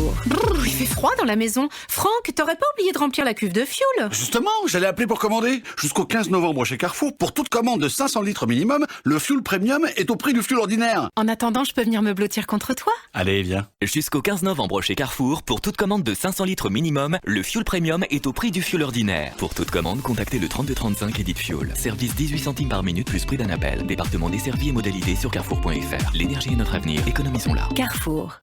Carrefour. Il fait froid dans la maison. Franck, t'aurais pas oublié de remplir la cuve de fioul? Justement, j'allais appeler pour commander. Jusqu'au 15 novembre chez Carrefour, pour toute commande de 500 litres minimum, le fioul premium est au prix du fioul ordinaire. En attendant, je peux venir me blottir contre toi? Allez, viens. Jusqu'au 15 novembre chez Carrefour, pour toute commande de 500 litres minimum, le fioul premium est au prix du fioul ordinaire. Pour toute commande, contactez le 3235 et dites fioul. Service 18 centimes par minute plus prix d'un appel. Département desservi et modalités sur carrefour.fr. L'énergie est notre avenir, économisons-la. Carrefour.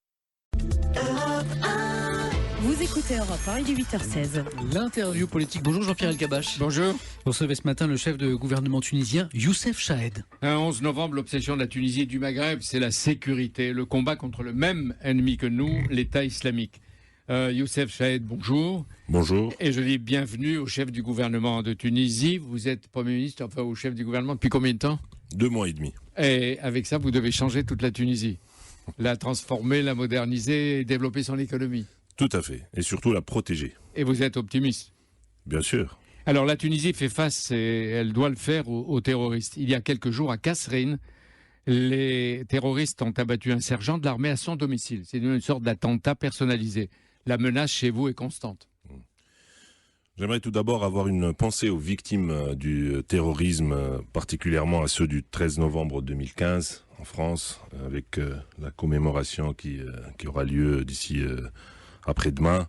Vous écoutez Europe 1, il est 8h16. L'interview politique. Bonjour Jean-Pierre Elkabbach. Bonjour. Vous recevez ce matin le chef de gouvernement tunisien, Youssef Chahed. Un 11 novembre, l'obsession de la Tunisie et du Maghreb, c'est la sécurité, le combat contre le même ennemi que nous, l'État islamique. Youssef Chahed, bonjour. Bonjour. Et je dis bienvenue au chef du gouvernement de Tunisie. Vous êtes Premier ministre, enfin au chef du gouvernement depuis combien de temps? 2 mois et demi. Et avec ça, vous devez changer toute la Tunisie. La transformer, la moderniser et développer son économie. Tout à fait. Et surtout la protéger. Et vous êtes optimiste? Bien sûr. Alors la Tunisie fait face, et elle doit le faire, aux terroristes. Il y a quelques jours, à Kasserine, les terroristes ont abattu un sergent de l'armée à son domicile. C'est une sorte d'attentat personnalisé. La menace chez vous est constante. J'aimerais tout d'abord avoir une pensée aux victimes du terrorisme, particulièrement à ceux du 13 novembre 2015 en France, avec la commémoration qui aura lieu d'ici après-demain.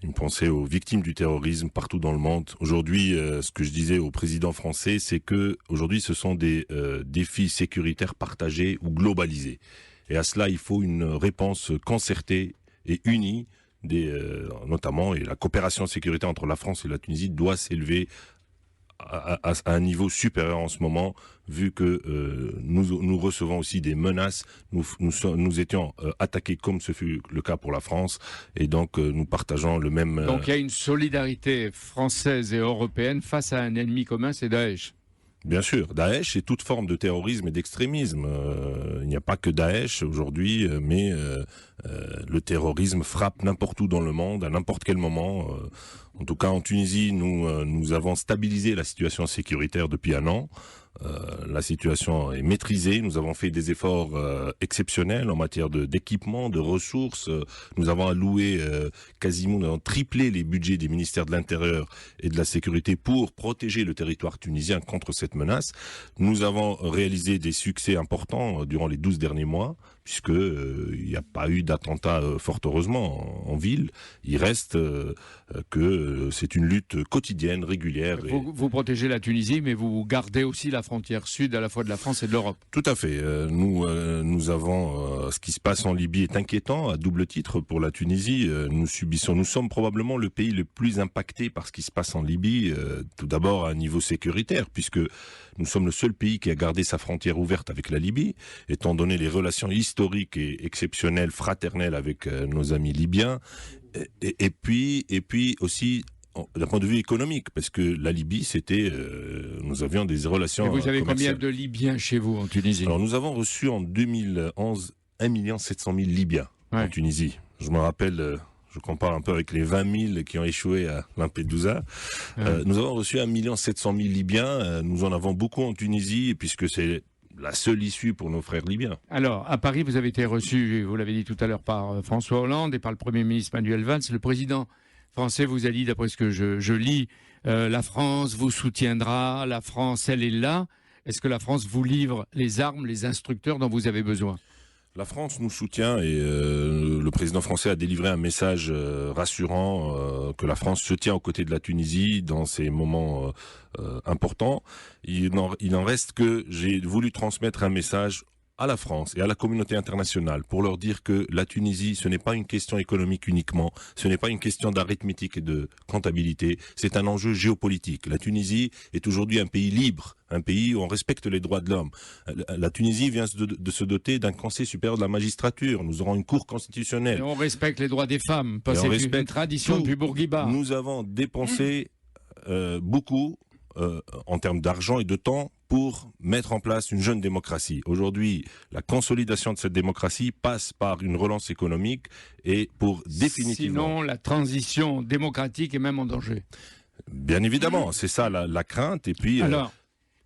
Une pensée aux victimes du terrorisme partout dans le monde. Aujourd'hui, ce que je disais au président français, c'est que aujourd'hui, ce sont des défis sécuritaires partagés ou globalisés. Et à cela, il faut une réponse concertée et unie, notamment, et la coopération sécuritaire entre la France et la Tunisie doit s'élever à un niveau supérieur en ce moment, vu que nous recevons aussi des menaces. Nous étions attaqués comme ce fut le cas pour la France, et donc nous partageons le même... Donc il y a une solidarité française et européenne face à un ennemi commun, c'est Daesh. Bien sûr, Daesh et toute forme de terrorisme et d'extrémisme. Il n'y a pas que Daesh aujourd'hui, mais le terrorisme frappe n'importe où dans le monde, à n'importe quel moment. En tout cas, en Tunisie, nous avons stabilisé la situation sécuritaire depuis 1 an. La situation est maîtrisée. Nous avons fait des efforts exceptionnels en matière d'équipement, de ressources. Nous avons alloué nous avons triplé les budgets des ministères de l'Intérieur et de la Sécurité pour protéger le territoire tunisien contre cette menace. Nous avons réalisé des succès importants durant les 12 derniers mois, puisque il n'y a pas eu d'attentat, fort heureusement, en ville. Il reste que c'est une lutte quotidienne, régulière. Vous protégez la Tunisie, mais vous gardez aussi la frontière sud à la fois de la France et de l'Europe. Tout à fait. Nous avons ce qui se passe en Libye est inquiétant à double titre pour la Tunisie. Nous sommes probablement le pays le plus impacté par ce qui se passe en Libye. Tout d'abord à un niveau sécuritaire, puisque nous sommes le seul pays qui a gardé sa frontière ouverte avec la Libye, étant donné les relations historiques et exceptionnelles, fraternelles avec nos amis libyens. Et puis aussi d'un point de vue économique, parce que la Libye, nous avions des relations commerciales. Et vous avez combien commerciales. de Libyens chez vous en Tunisie? Alors nous avons reçu en 2011 1 700 000 Libyens en Tunisie. Je me rappelle, je compare un peu avec les 20 000 qui ont échoué à Lampedusa. Nous avons reçu 1 700 000 Libyens. Nous en avons beaucoup en Tunisie, puisque c'est la seule issue pour nos frères libyens. Alors, à Paris, vous avez été reçu, vous l'avez dit tout à l'heure, par François Hollande et par le Premier ministre Manuel Valls. Le président français vous a dit, d'après ce que je lis, la France vous soutiendra, la France, elle est là. Est-ce que la France vous livre les armes, les instructeurs dont vous avez besoin? La France nous soutient et le président français a délivré un message rassurant que la France se tient aux côtés de la Tunisie dans ces moments importants. Il n'en reste que j'ai voulu transmettre un message à la France et à la communauté internationale pour leur dire que la Tunisie, ce n'est pas une question économique uniquement, ce n'est pas une question d'arithmétique et de comptabilité, c'est un enjeu géopolitique. La Tunisie est aujourd'hui un pays libre, un pays où on respecte les droits de l'homme. La Tunisie vient de se doter d'un conseil supérieur de la magistrature. Nous aurons une cour constitutionnelle. Et on respecte les droits des femmes, parce que c'est une tradition depuis Bourguiba. Nous avons dépensé beaucoup en termes d'argent et de temps pour mettre en place une jeune démocratie. Aujourd'hui, la consolidation de cette démocratie passe par une relance économique et pour définitivement... Sinon, la transition démocratique est même en danger. Bien évidemment, c'est ça la crainte. Et puis, Alors,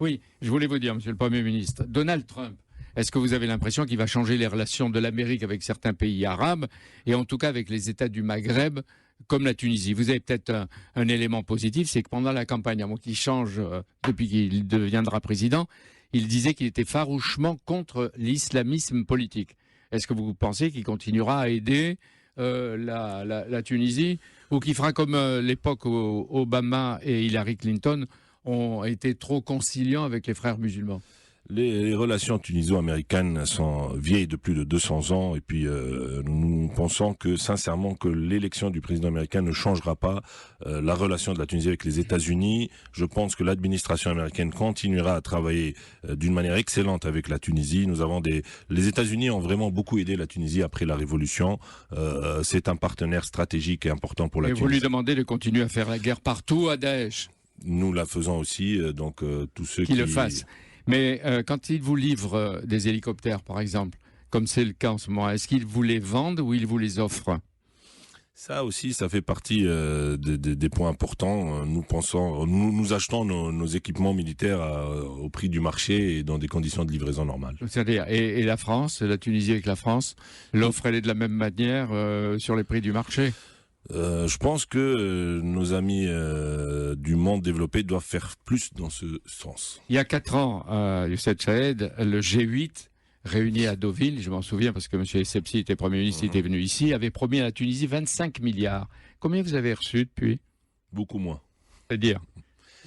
oui, je voulais vous dire, Monsieur le Premier ministre, Donald Trump Est-ce que vous avez l'impression qu'il va changer les relations de l'Amérique avec certains pays arabes et en tout cas avec les États du Maghreb comme la Tunisie? Vous avez peut-être un élément positif, c'est que pendant la campagne, avant qu'il change, depuis qu'il deviendra président, il disait qu'il était farouchement contre l'islamisme politique. Est-ce que vous pensez qu'il continuera à aider la Tunisie ou qu'il fera comme l'époque où Obama et Hillary Clinton ont été trop conciliants avec les frères musulmans? Les relations tuniso-américaines sont vieilles de plus de 200 ans et puis nous pensons que sincèrement que l'élection du président américain ne changera pas la relation de la Tunisie avec les États-Unis. Je pense que l'administration américaine continuera à travailler d'une manière excellente avec la Tunisie. Les États-Unis ont vraiment beaucoup aidé la Tunisie après la révolution. C'est un partenaire stratégique et important pour la Tunisie. Et vous lui demandez de continuer à faire la guerre partout à Daesh? Nous la faisons aussi, donc tous ceux qui le fassent. Mais quand ils vous livrent des hélicoptères, par exemple, comme c'est le cas en ce moment, est-ce qu'ils vous les vendent ou ils vous les offrent? Ça aussi, ça fait partie des points importants. Nous achetons nos équipements militaires au prix du marché et dans des conditions de livraison normales. C'est-à-dire, et la France, la Tunisie avec la France, l'offre elle est de la même manière sur les prix du marché? Je pense que nos amis du monde développé doivent faire plus dans ce sens. Il y a 4 ans, Youssef Chahed, le G8, réuni à Deauville, je m'en souviens parce que M. Essebsi était Premier ministre, il était venu ici, avait promis à la Tunisie 25 milliards. Combien vous avez reçu depuis? Beaucoup moins. C'est-à-dire,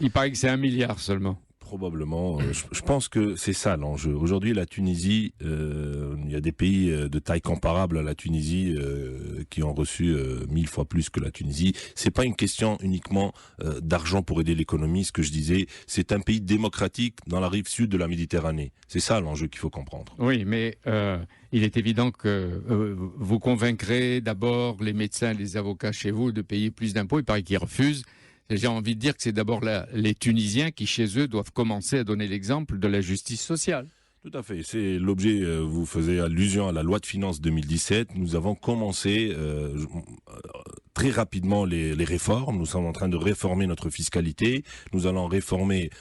il paraît que c'est 1 milliard seulement. Probablement. Je pense que c'est ça l'enjeu. Aujourd'hui, la Tunisie, il y a des pays de taille comparable à la Tunisie qui ont reçu 1000 fois plus que la Tunisie. C'est pas une question uniquement d'argent pour aider l'économie. Ce que je disais, c'est un pays démocratique dans la rive sud de la Méditerranée. C'est ça l'enjeu qu'il faut comprendre. Oui, mais il est évident que vous convaincrez d'abord les médecins et les avocats chez vous de payer plus d'impôts. Il paraît qu'ils refusent. J'ai envie de dire que c'est d'abord les Tunisiens qui, chez eux, doivent commencer à donner l'exemple de la justice sociale. Tout à fait. C'est l'objet, vous faisiez allusion à la loi de finances 2017. Nous avons commencé très rapidement les réformes. Nous sommes en train de réformer notre fiscalité. Nous allons réformer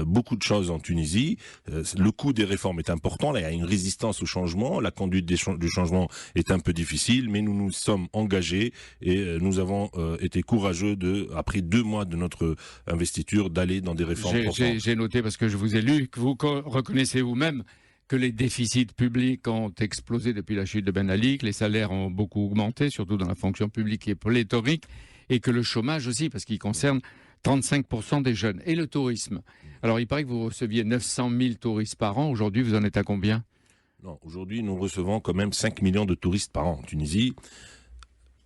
beaucoup de choses en Tunisie. Le coût des réformes est important. Là, il y a une résistance au changement. La conduite du changement est un peu difficile, mais nous nous sommes engagés et nous avons été courageux après 2 mois de notre investiture, d'aller dans des réformes profondes. J'ai noté, parce que je vous ai lu, que vous reconnaissez vous-même que les déficits publics ont explosé depuis la chute de Ben Ali, que les salaires ont beaucoup augmenté, surtout dans la fonction publique qui est pléthorique, et que le chômage aussi, parce qu'il concerne 35% des jeunes. Et le tourisme. Alors, il paraît que vous receviez 900 000 touristes par an. Aujourd'hui, vous en êtes à combien? Non, aujourd'hui, nous recevons quand même 5 millions de touristes par an en Tunisie.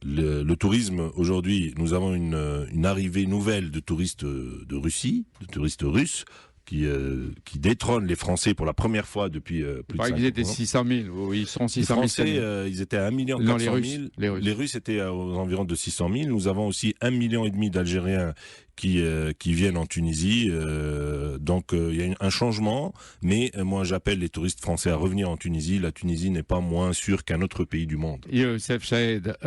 Le tourisme, aujourd'hui, nous avons une arrivée nouvelle de touristes de Russie, de touristes russes, qui détrônent les Français pour la première fois depuis plus de 5 ans. Ils étaient 600 000, ou ils sont 600 000. Les Français, ils étaient à 1 400 000. Les Russes étaient aux environs de 600 000. Nous avons aussi 1,5 million d'Algériens qui viennent en Tunisie. Donc il y a un changement, mais moi j'appelle les touristes français à revenir en Tunisie. La Tunisie n'est pas moins sûre qu'un autre pays du monde. Youssef Chahed,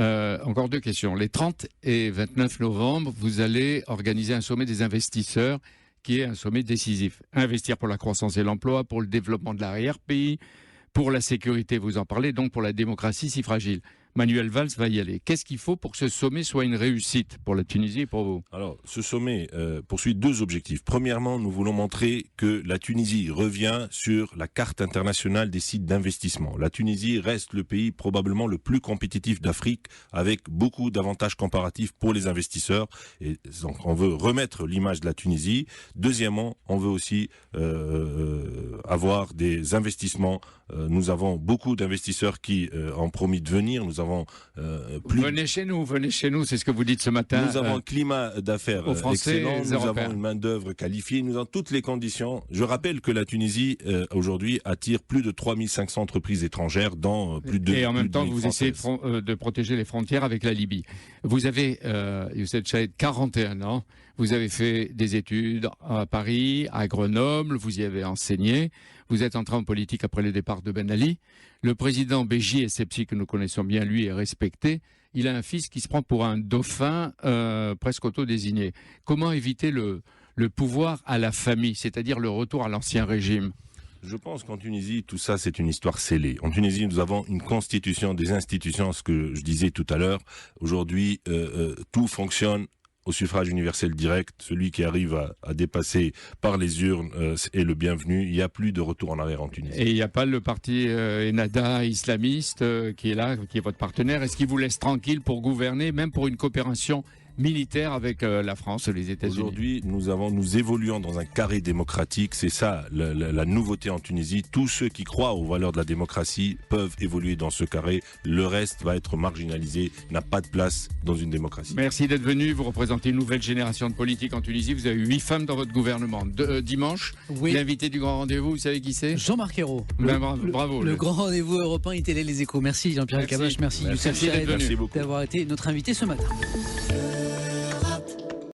encore 2 questions. Les 30 et 29 novembre, vous allez organiser un sommet des investisseurs qui est un sommet décisif. Investir pour la croissance et l'emploi, pour le développement de l'arrière-pays, pour la sécurité, vous en parlez, donc pour la démocratie si fragile. Manuel Valls va y aller. Qu'est-ce qu'il faut pour que ce sommet soit une réussite pour la Tunisie et pour vous? Alors, ce sommet poursuit 2 objectifs. Premièrement, nous voulons montrer que la Tunisie revient sur la carte internationale des sites d'investissement. La Tunisie reste le pays probablement le plus compétitif d'Afrique, avec beaucoup d'avantages comparatifs pour les investisseurs. Et donc, on veut remettre l'image de la Tunisie. Deuxièmement, on veut aussi avoir des investissements. Nous avons beaucoup d'investisseurs qui ont promis de venir. Nous avons Venez chez nous, c'est ce que vous dites ce matin. Nous avons un climat d'affaires excellent, nous avons une main-d'œuvre qualifiée, nous avons toutes les conditions. Je rappelle que la Tunisie, aujourd'hui, attire plus de 3500 entreprises étrangères dans plus de... Et en même temps, vous essayez de protéger les frontières avec la Libye. Vous avez, Youssef Chahed, 41 ans. Vous avez fait des études à Paris, à Grenoble, vous y avez enseigné. Vous êtes entré en politique après le départ de Ben Ali. Le président Béji Essebsi, que nous connaissons bien, lui, est respecté. Il a un fils qui se prend pour un dauphin presque autodésigné. Comment éviter le pouvoir à la famille, c'est-à-dire le retour à l'ancien régime? Je pense qu'en Tunisie, tout ça, c'est une histoire scellée. En Tunisie, nous avons une constitution, des institutions, ce que je disais tout à l'heure. Aujourd'hui, tout fonctionne au suffrage universel direct. Celui qui arrive à dépasser par les urnes est le bienvenu. Il n'y a plus de retour en arrière en Tunisie. Et il n'y a pas le parti Ennahda islamiste qui est là, qui est votre partenaire. Est-ce qu'il vous laisse tranquille pour gouverner, même pour une coopération militaire avec la France et les États-Unis? Aujourd'hui, nous évoluons dans un carré démocratique. C'est ça la nouveauté en Tunisie. Tous ceux qui croient aux valeurs de la démocratie peuvent évoluer dans ce carré. Le reste va être marginalisé, n'a pas de place dans une démocratie. Merci d'être venu. Vous représentez une nouvelle génération de politiques en Tunisie. Vous avez 8 femmes dans votre gouvernement. Dimanche, Oui. l'invité du grand rendez-vous, vous savez qui c'est? Jean-Marc Ayrault. Bravo. Le grand rendez-vous européen ITL Les Échos. Merci Jean-Pierre Merci. Elkabbach, merci Youssef Merci d'être Chahed venu. Merci beaucoup. d'avoir été notre invité ce matin.